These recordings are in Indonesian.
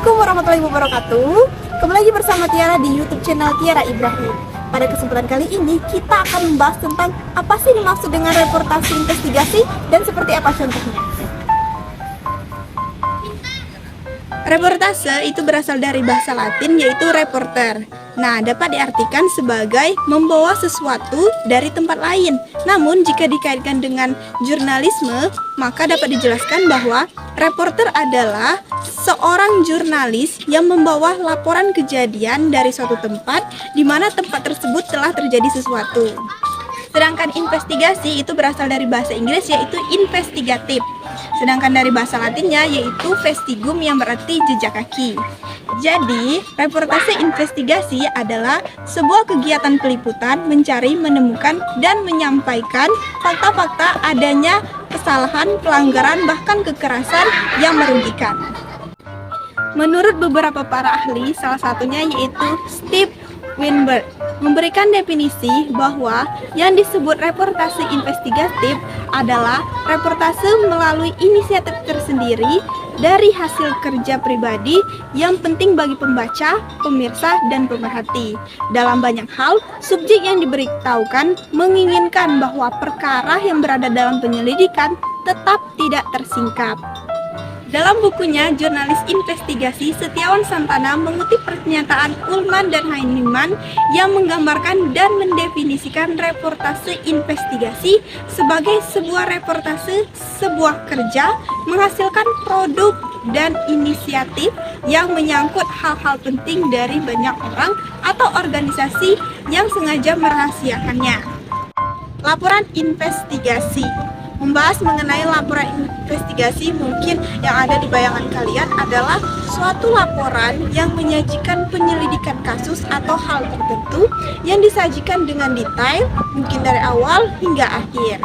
Assalamualaikum warahmatullahi wabarakatuh. Kembali lagi bersama Tiara di YouTube channel Tiara Ibrahim. Pada kesempatan kali ini kita akan membahas tentang apa sih dimaksud dengan reportase investigasi dan seperti apa contohnya. Reportase itu berasal dari bahasa Latin yaitu reporter. Nah, dapat diartikan sebagai membawa sesuatu dari tempat lain. Namun, jika dikaitkan dengan jurnalisme, maka dapat dijelaskan bahwa reporter adalah seorang jurnalis yang membawa laporan kejadian dari suatu tempat di mana tempat tersebut telah terjadi sesuatu. Sedangkan investigasi itu berasal dari bahasa Inggris yaitu investigatif. Sedangkan dari bahasa Latinnya yaitu vestigum yang berarti jejak kaki. Jadi, reportase investigasi adalah sebuah kegiatan peliputan mencari, menemukan, dan menyampaikan fakta-fakta adanya kesalahan, pelanggaran, bahkan kekerasan yang merugikan. Menurut beberapa para ahli, salah satunya yaitu Steve Weinberg, memberikan definisi bahwa yang disebut reportase investigatif adalah reportase melalui inisiatif tersendiri dari hasil kerja pribadi yang penting bagi pembaca, pemirsa, dan pemerhati. Dalam banyak hal, subjek yang diberitahukan menginginkan bahwa perkara yang berada dalam penyelidikan tetap tidak tersingkap. Dalam bukunya, jurnalis investigasi Setiawan Santana mengutip pernyataan Ullman dan Heinemann yang menggambarkan dan mendefinisikan reportase investigasi sebagai sebuah reportase, sebuah kerja menghasilkan produk dan inisiatif yang menyangkut hal-hal penting dari banyak orang atau organisasi yang sengaja merahasiakannya. Laporan investigasi. Membahas mengenai laporan investigasi, mungkin yang ada di bayangan kalian adalah suatu laporan yang menyajikan penyelidikan kasus atau hal tertentu yang disajikan dengan detail, mungkin dari awal hingga akhir.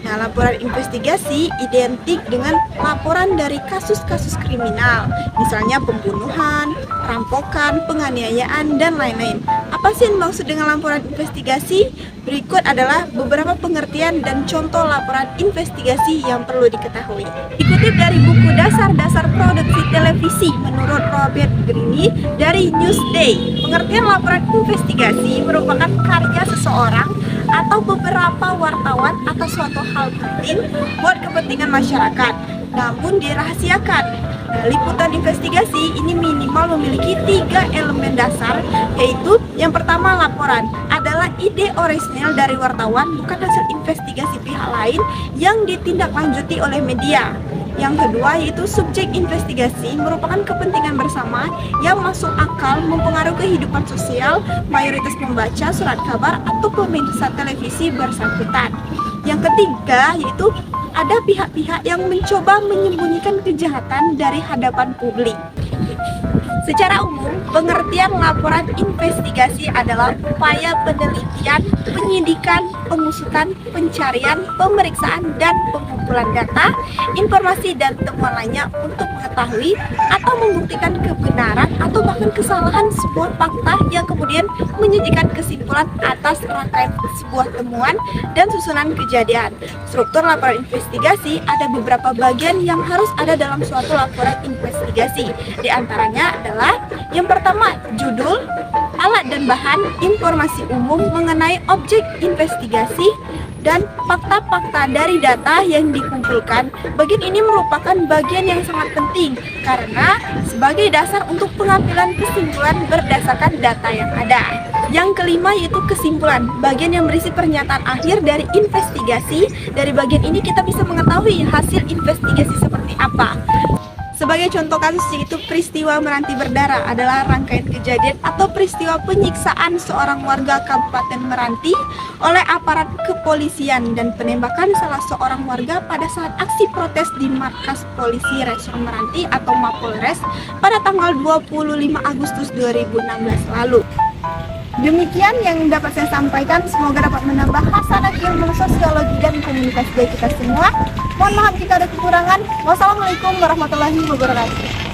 Nah, laporan investigasi identik dengan laporan dari kasus-kasus kriminal, misalnya pembunuhan, perampokan, penganiayaan, dan lain-lain. Apa sih yang dimaksud dengan laporan investigasi? Berikut adalah beberapa pengertian dan contoh laporan investigasi yang perlu diketahui. Dikutip dari buku Dasar-Dasar Produksi Televisi menurut Robert Greene dari Newsday, pengertian laporan investigasi merupakan karya seseorang atau beberapa wartawan atas suatu hal penting buat kepentingan masyarakat, namun dirahasiakan. Nah, liputan investigasi ini minimal memiliki 3 elemen dasar, yaitu yang pertama, laporan adalah ide orisinal dari wartawan, bukan hasil investigasi pihak lain yang ditindaklanjuti oleh media. Yang kedua yaitu subjek investigasi merupakan kepentingan bersama yang masuk akal mempengaruhi kehidupan sosial mayoritas pembaca surat kabar atau pemirsa televisi bersangkutan. Yang ketiga yaitu ada pihak-pihak yang mencoba menyembunyikan kejahatan dari hadapan publik. Secara umum, pengertian laporan investigasi adalah upaya penelitian, penyidikan, pengusutan, pencarian, pemeriksaan, dan pengumpulan data, informasi, dan temuan lainnya untuk mengetahui atau membuktikan kebenaran atau bahkan kesalahan sebuah fakta yang kemudian menyajikan kesimpulan atas rangkaian sebuah temuan dan susunan kejadian. Struktur laporan investigasi ada beberapa bagian yang harus ada dalam suatu laporan investigasi. Di antaranya adalah yang pertama, judul, alat dan bahan, informasi umum mengenai objek investigasi, dan fakta-fakta dari data yang dikumpulkan. Bagian ini merupakan bagian yang sangat penting karena sebagai dasar untuk pengambilan kesimpulan berdasarkan data yang ada. Yang kelima yaitu kesimpulan, bagian yang berisi pernyataan akhir dari investigasi. Dari bagian ini kita bisa mengetahui hasil investigasi seperti apa. Sebagai contoh kasus yaitu peristiwa Meranti Berdarah adalah rangkaian kejadian atau peristiwa penyiksaan seorang warga Kabupaten Meranti oleh aparat kepolisian dan penembakan salah seorang warga pada saat aksi protes di markas polisi Resor Meranti atau Mapolres pada tanggal 25 Agustus 2016 lalu. Demikian yang dapat saya sampaikan, semoga dapat menambah hasanah ilmu sosiologi dan komunikasi bagi kita semua. Mohon maaf jika ada kekurangan. Wassalamualaikum warahmatullahi wabarakatuh.